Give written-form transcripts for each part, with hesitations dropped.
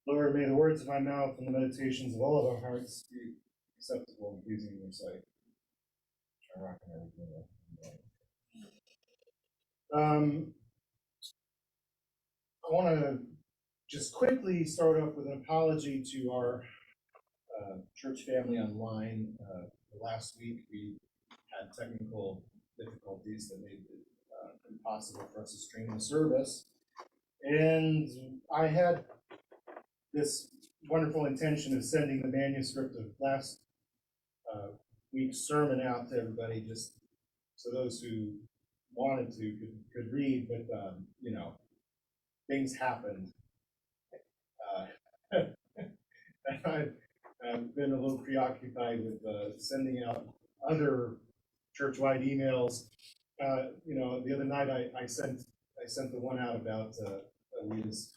Lord, may the words of my mouth and the meditations of all of our hearts be acceptable and pleasing in your sight. I want to just quickly start off with an apology to our church family online. Last week we had technical difficulties that made it impossible for us to stream the service. And I had this wonderful intention of sending the manuscript of last week's sermon out to everybody, just so those who wanted to could read, but things happened. I've been a little preoccupied with sending out other church-wide emails. The other night I sent the one out about Alita's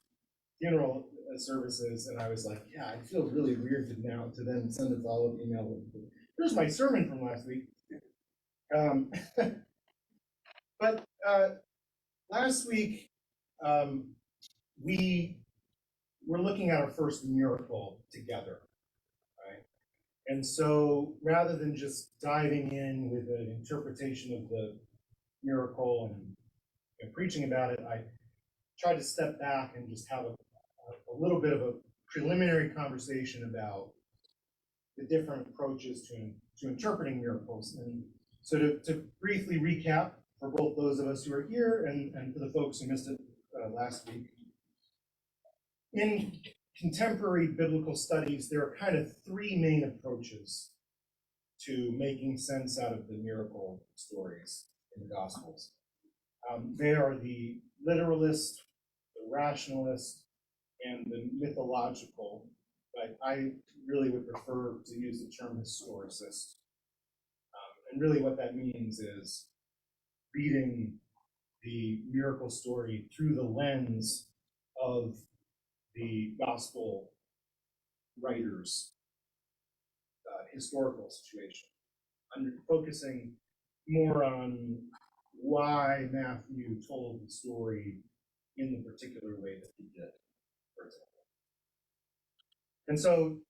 funeral services, and I was like, yeah, I feel really weird to then send a follow-up email with, here's my sermon from last week. But last week we were looking at our first miracle together, right? And so rather than just diving in with an interpretation of the miracle and preaching about it, I tried to step back and just have a little bit of a preliminary conversation about the different approaches to interpreting miracles. And so to briefly recap for both those of us who are here and for the folks who missed it last week, in contemporary biblical studies, there are kind of three main approaches to making sense out of the miracle stories in the Gospels. They are the literalist, the rationalist, and the mythological, but I really would prefer to use the term historicist. And really what that means is reading the miracle story through the lens of the gospel writers' historical situation, focusing more on why Matthew told the story in the particular way that he did, for example. And so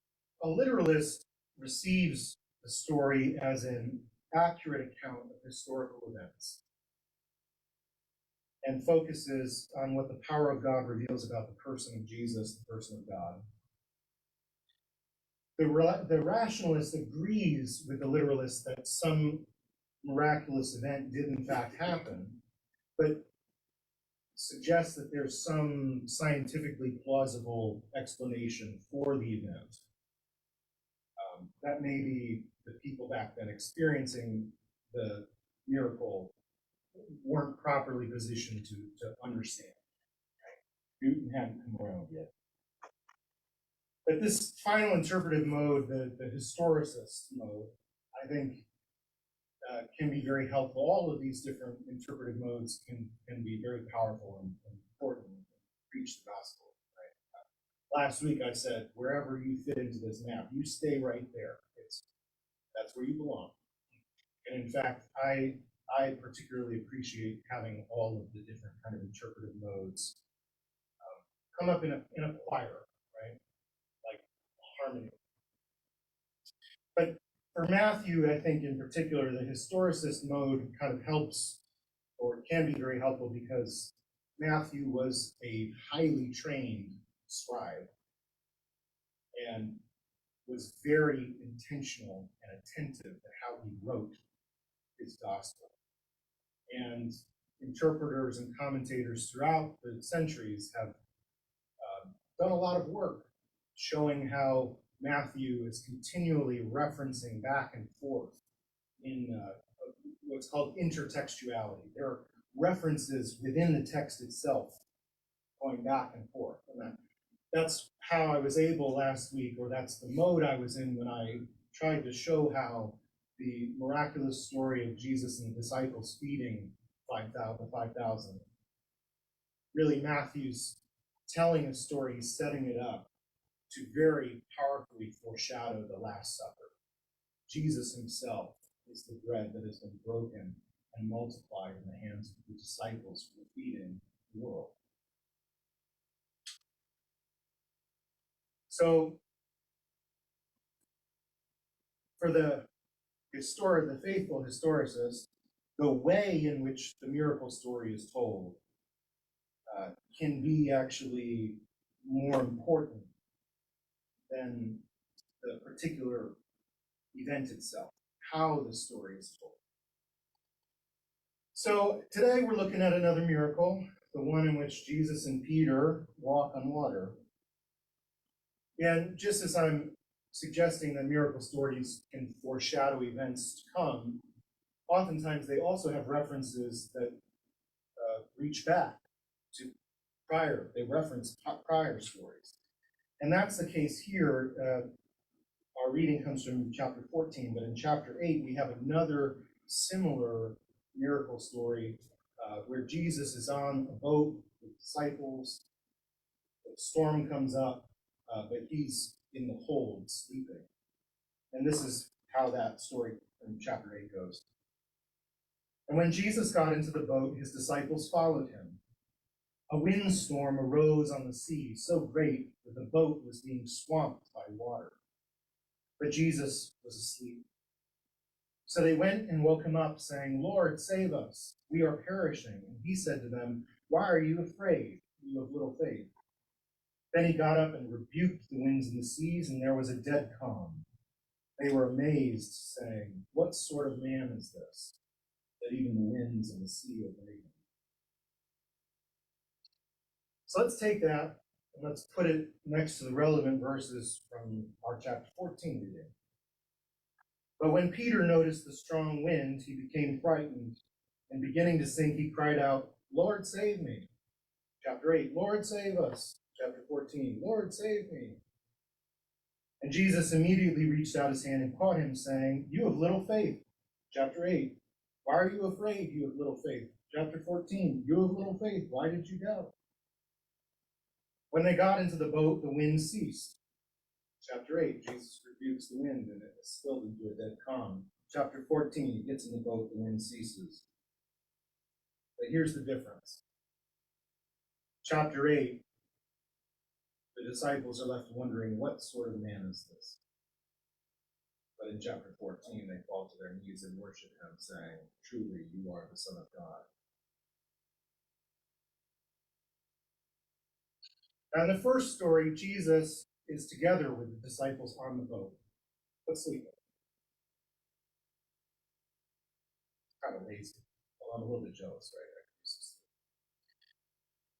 a literalist receives the story as an accurate account of historical events and focuses on what the power of God reveals about the person of Jesus, the person of God. The rationalist agrees with the literalist that some miraculous event did in fact happen, but suggests that there's some scientifically plausible explanation for the event. That may be the people back then experiencing the miracle weren't properly positioned to understand. Right? Newton hadn't come around yet. But this final interpretive mode, the historicist mode, I think can be very helpful. All of these different interpretive modes can be very powerful and important and preach the gospel. Right? Last week I said, wherever you fit into this map, you stay right there. That's where you belong. And in fact, I particularly appreciate having all of the different kind of interpretive modes come up in a choir, right? Like harmony. But for Matthew, I think in particular, the historicist mode kind of helps, or can be very helpful, because Matthew was a highly trained scribe and was very intentional and attentive to how he wrote his gospel. And interpreters and commentators throughout the centuries have done a lot of work showing how Matthew is continually referencing back and forth in what's called intertextuality. There are references within the text itself going back and forth. And that's how I was able last week, or that's the mode I was in when I tried to show how the miraculous story of Jesus and the disciples feeding the 5,000. Really, Matthew's telling a story, he's setting it up to very powerfully foreshadow the Last Supper. Jesus himself is the bread that has been broken and multiplied in the hands of the disciples who are feeding the world. So for the faithful historicist, the way in which the miracle story is told can be actually more important than the particular event itself, how the story is told. So today we're looking at another miracle, the one in which Jesus and Peter walk on water. And just as I'm suggesting that miracle stories can foreshadow events to come, oftentimes they also have references that reach back to they reference prior stories. And that's the case here. Our reading comes from chapter 14, but in chapter 8, we have another similar miracle story where Jesus is on a boat with disciples. The storm comes up, but he's in the hold sleeping. And this is how that story from chapter 8 goes. And when Jesus got into the boat, his disciples followed him. A windstorm arose on the sea, so great that the boat was being swamped by water. But Jesus was asleep. So they went and woke him up, saying, "Lord, save us. We are perishing." And he said to them, "Why are you afraid, you of little faith?" Then he got up and rebuked the winds and the seas, and there was a dead calm. They were amazed, saying, "What sort of man is this, that even the winds and the sea obey him?" So let's take that and let's put it next to the relevant verses from our chapter 14 reading. But when Peter noticed the strong wind, he became frightened, and beginning to sink, he cried out, "Lord, save me." Chapter 8, "Lord, save us." Chapter 14, "Lord, save me." And Jesus immediately reached out his hand and caught him, saying, "You have little faith." Chapter 8, "Why are you afraid, you have little faith?" Chapter 14, "You have little faith, why did you doubt?" When they got into the boat, the wind ceased. Chapter 8, Jesus rebukes the wind and it is stilled into a dead calm. Chapter 14, he gets in the boat, the wind ceases. But here's the difference. Chapter 8, the disciples are left wondering, what sort of man is this? But in chapter 14, they fall to their knees and worship him, saying, "Truly, you are the Son of God." Now, in the first story, Jesus is together with the disciples on the boat, but sleeping. Kind of lazy. Well, I'm a little bit jealous, right?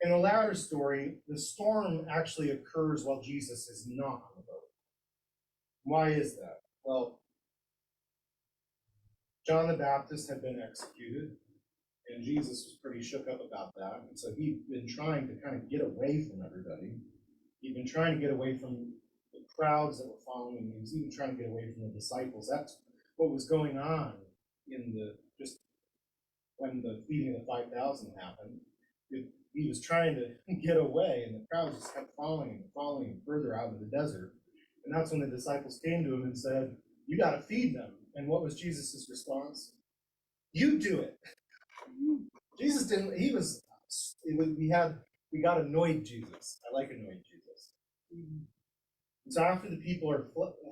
In the latter story, the storm actually occurs while Jesus is not on the boat. Why is that? Well, John the Baptist had been executed, and Jesus was pretty shook up about that. And so he'd been trying to kind of get away from everybody. He'd been trying to get away from the crowds that were following him. He was even trying to get away from the disciples. That's what was going on in just when the feeding of the 5,000 happened. He was trying to get away, and the crowd just kept following him further out in the desert. And that's when the disciples came to him and said, "You got to feed them." And what was Jesus' response? "You do it." Jesus didn't. We got annoyed Jesus. I like annoyed Jesus. So after the people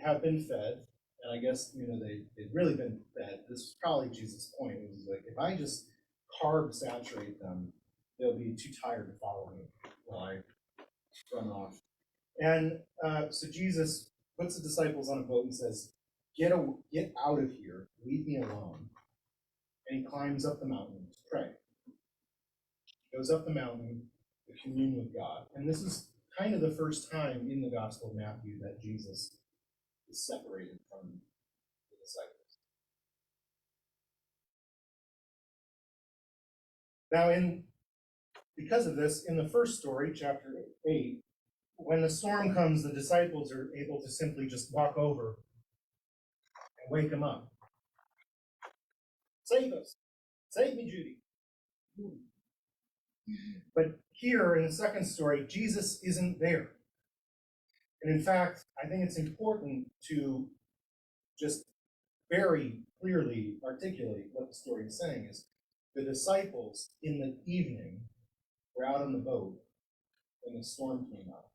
have been fed, and I guess they've really been fed. This is probably Jesus' point. It was like, if I just carb saturate them, they'll be too tired to follow me while I run off. And so Jesus puts the disciples on a boat and says, get out of here, leave me alone. And he climbs up the mountain to pray. He goes up the mountain to commune with God. And this is kind of the first time in the Gospel of Matthew that Jesus is separated from the disciples. Now, because of this, in the first story, chapter 8, when the storm comes, the disciples are able to simply just walk over and wake him up. "Save us! Save me, Judy!" But here in the second story, Jesus isn't there. And in fact, I think it's important to just very clearly articulate what the story is saying is the disciples in the evening were out on the boat when the storm came up.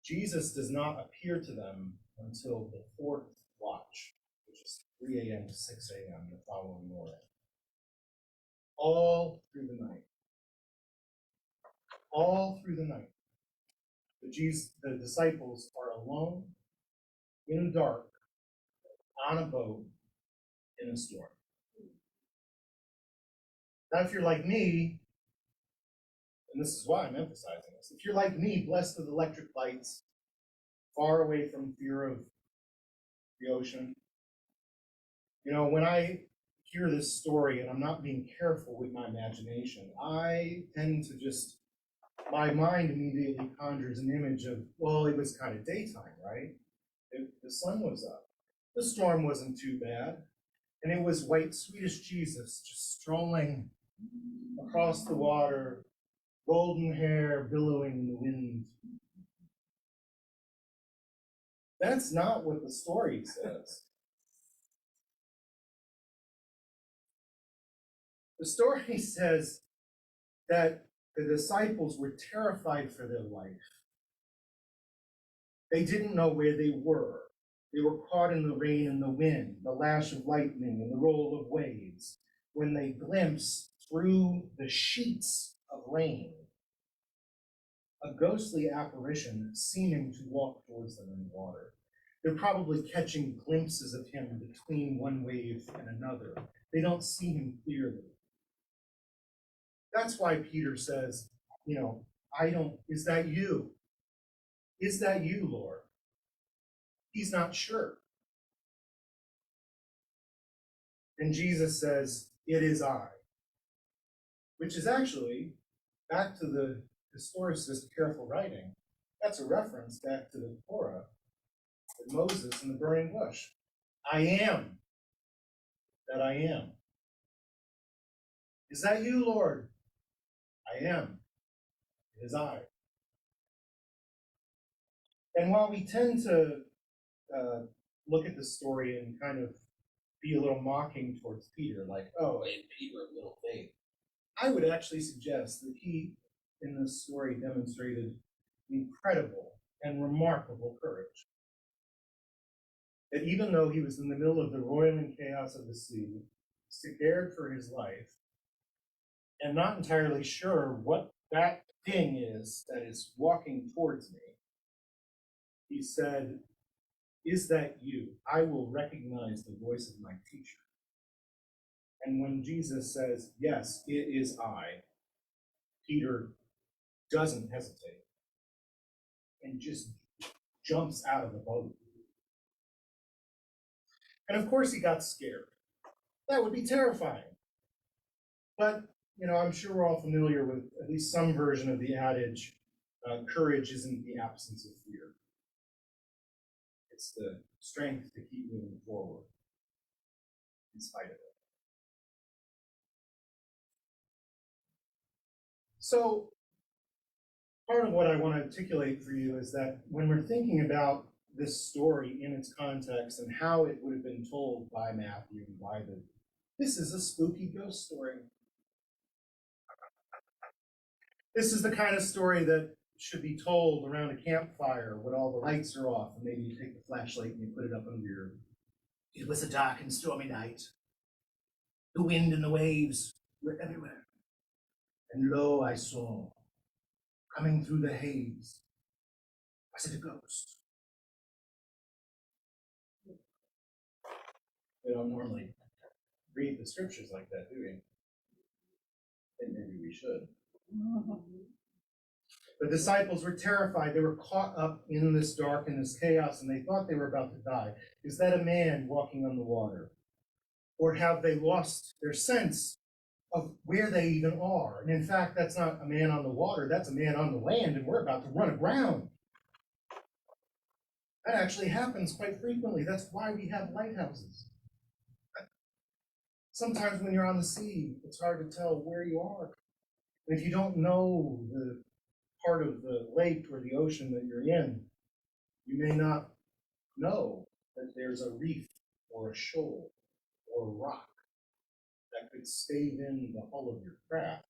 Jesus does not appear to them until the fourth watch, which is 3 a.m. to 6 a.m. the following morning. All through the night. All through the night. The disciples are alone, in the dark, on a boat, in a storm. Now, if you're like me, and this is why I'm emphasizing this, if you're like me, blessed with electric lights, far away from fear of the ocean, when I hear this story and I'm not being careful with my imagination, I tend to just, my mind immediately conjures an image of, well, it was kind of daytime, right? The sun was up. The storm wasn't too bad. And it was white Swedish Jesus just strolling across the water, golden hair billowing in the wind. That's not what the story says. The story says that the disciples were terrified for their life. They didn't know where they were. They were caught in the rain and the wind, the lash of lightning and the roll of waves, when they glimpsed through the sheets of rain a ghostly apparition seeming to walk towards them in the water. They're probably catching glimpses of him between one wave and another. They don't see him clearly. That's why Peter says, is that you? Is that you, Lord? He's not sure. And Jesus says, it is I. Which is actually, back to the historicist careful writing, that's a reference back to the Torah, with Moses in the burning bush. I am that I am. Is that you, Lord? I am. It is I. And while we tend to look at the story and kind of be a little mocking towards Peter, like, oh, ain't Peter a little faith? I would actually suggest that he, in this story, demonstrated incredible and remarkable courage. That even though he was in the middle of the roiling chaos of the sea, scared for his life, and not entirely sure what that thing is that is walking towards me, he said, is that you? I will recognize the voice of my teacher. And when Jesus says, yes, it is I, Peter doesn't hesitate and just jumps out of the boat. And of course he got scared. That would be terrifying. But, I'm sure we're all familiar with at least some version of the adage, courage isn't the absence of fear. It's the strength to keep moving forward in spite of it. So, part of what I want to articulate for you is that when we're thinking about this story in its context and how it would have been told by Matthew and this is a spooky ghost story. This is the kind of story that should be told around a campfire when all the lights are off, and maybe you take the flashlight and you put it up under your... It was a dark and stormy night. The wind and the waves were everywhere. And lo, I saw, coming through the haze, was it a ghost? We don't normally read the scriptures like that, do we? And maybe we should. The disciples were terrified. They were caught up in this dark and this chaos, and they thought they were about to die. Is that a man walking on the water? Or have they lost their sense of where they even are? And in fact, that's not a man on the water, that's a man on the land, and we're about to run aground. That actually happens quite frequently. That's why we have lighthouses. Sometimes when you're on the sea, it's hard to tell where you are. And if you don't know the part of the lake or the ocean that you're in, you may not know that there's a reef or a shoal or a rock that could stave in the hull of your craft.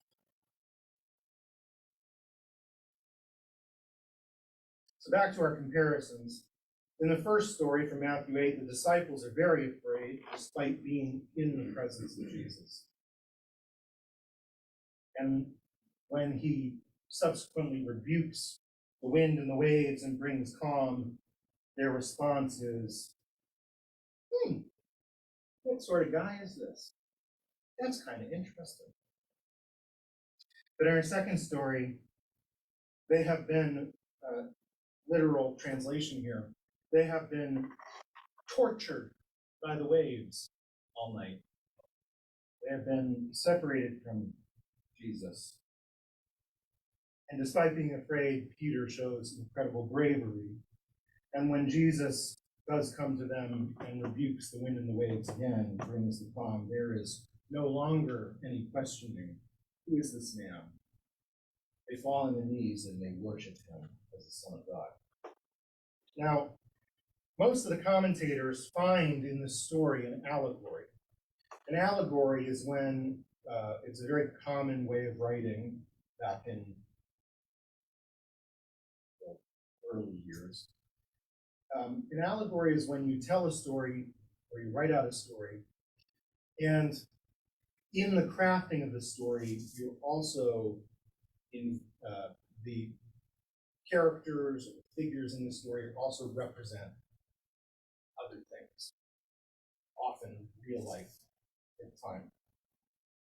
So back to our comparisons. In the first story from Matthew 8, the disciples are very afraid despite being in the presence of Jesus. And when he subsequently rebukes the wind and the waves and brings calm, their response is, what sort of guy is this? That's kind of interesting. But in our second story, they have been, literal translation here, they have been tortured by the waves all night. They have been separated from Jesus. And despite being afraid, Peter shows incredible bravery. And when Jesus does come to them and rebukes the wind and the waves again and brings the calm, there is no longer any questioning. Who is this man? They fall on their knees and they worship him as the Son of God. Now, most of the commentators find in this story an allegory. An allegory is when it's a very common way of writing back in the early years. An allegory is when you tell a story or you write out a story, and in the crafting of the story, you're also in the characters or figures in the story also represent other things, often real life at the time.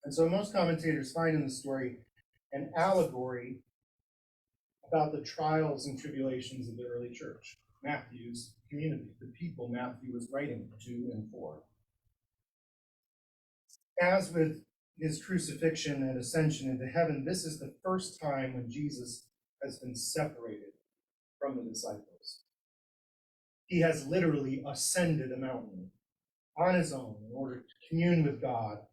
And so most commentators find in the story an allegory about the trials and tribulations of the early church, Matthew's community, the people Matthew was writing to and for. As with his crucifixion and ascension into heaven, this is the first time when Jesus has been separated from the disciples. He has literally ascended a mountain on his own in order to commune with God.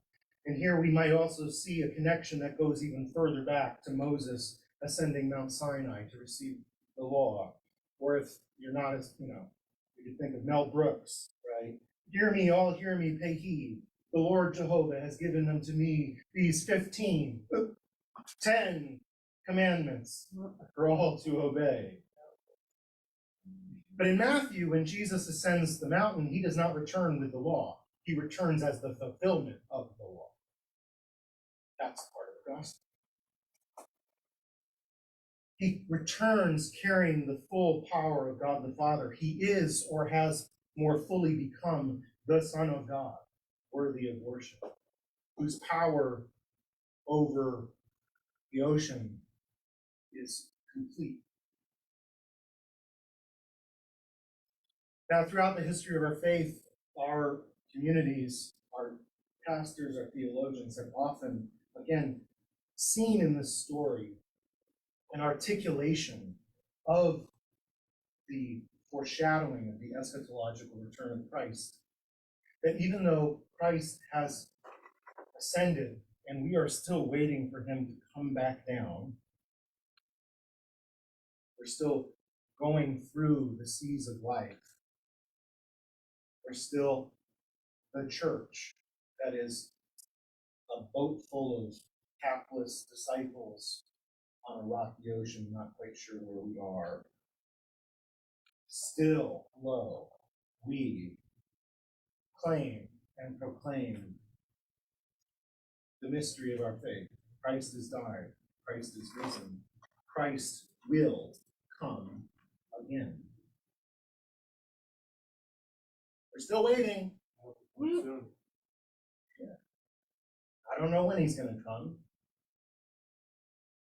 And here we might also see a connection that goes even further back to Moses ascending Mount Sinai to receive the law. Or if you're not as, you could think of Mel Brooks, right? Hear me, all hear me, pay heed. The Lord Jehovah has given unto me these 10 commandments for all to obey. But in Matthew, when Jesus ascends the mountain, he does not return with the law. He returns as the fulfillment of the law. That's part of the gospel. He returns carrying the full power of God the Father. He is or has more fully become the Son of God, worthy of worship, whose power over the ocean is complete. Now, throughout the history of our faith, our communities, our pastors, our theologians have often, again, seen in this story an articulation of the foreshadowing of the eschatological return of Christ. That even though Christ has ascended and we are still waiting for him to come back down, we're still going through the seas of life. We're still the church that is a boat full of hapless disciples on a rocky ocean, not quite sure where we are. Still, lo, we claim and proclaim the mystery of our faith. Christ has died. Christ is risen. Christ will come again. We're still waiting. Yeah. I don't know when he's going to come.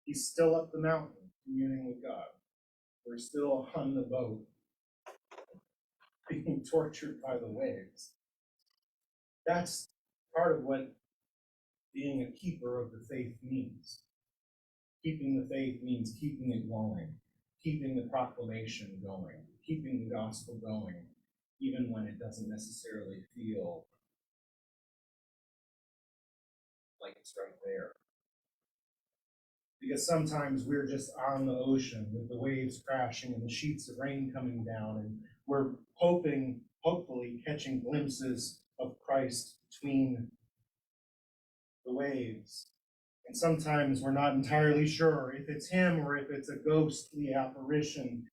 He's still up the mountain, communing with God. We're still on the boat, being tortured by the waves. That's part of what being a keeper of the faith means. Keeping the faith means keeping it going, keeping the proclamation going, keeping the gospel going, even when it doesn't necessarily feel like it's right there. Because sometimes we're just on the ocean with the waves crashing and the sheets of rain coming down, and we're hopefully catching glimpses of Christ between the waves. And sometimes we're not entirely sure if it's him or if it's a ghostly apparition.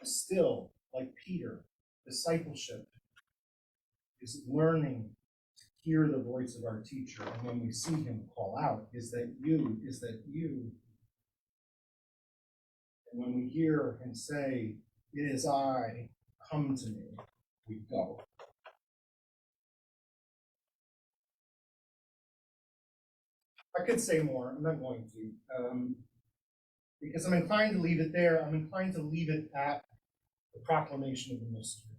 Still, like Peter, discipleship is learning to hear the voice of our teacher. And when we see him call out, is that you? Is that you? And when we hear him say, it is I, come to me, we go. I could say more, I'm not going to, because I'm inclined to leave it there. I'm inclined to leave it at the proclamation of the mystery.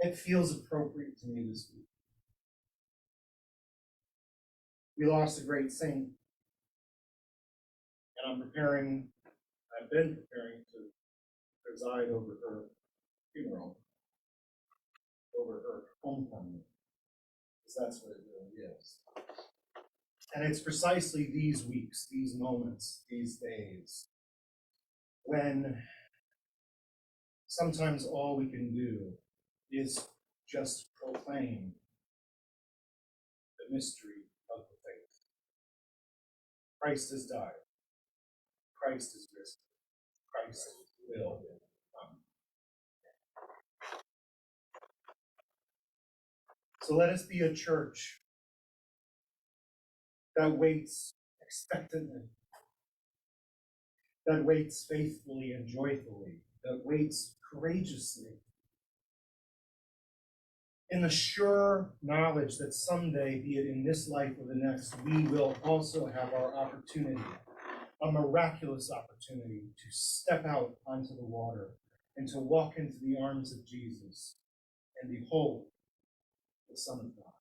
It feels appropriate to me this week. We lost a great saint, and I've been preparing to preside over her funeral, over her homecoming, because that's what it really is. And it's precisely these weeks, these moments, these days, when sometimes all we can do is just proclaim the mystery of the faith. Christ has died. Christ is risen. Christ will come. So let us be a church that waits expectantly, that waits faithfully and joyfully, that waits courageously, in the sure knowledge that someday, be it in this life or the next, we will also have our opportunity, a miraculous opportunity to step out onto the water and to walk into the arms of Jesus and behold the Son of God.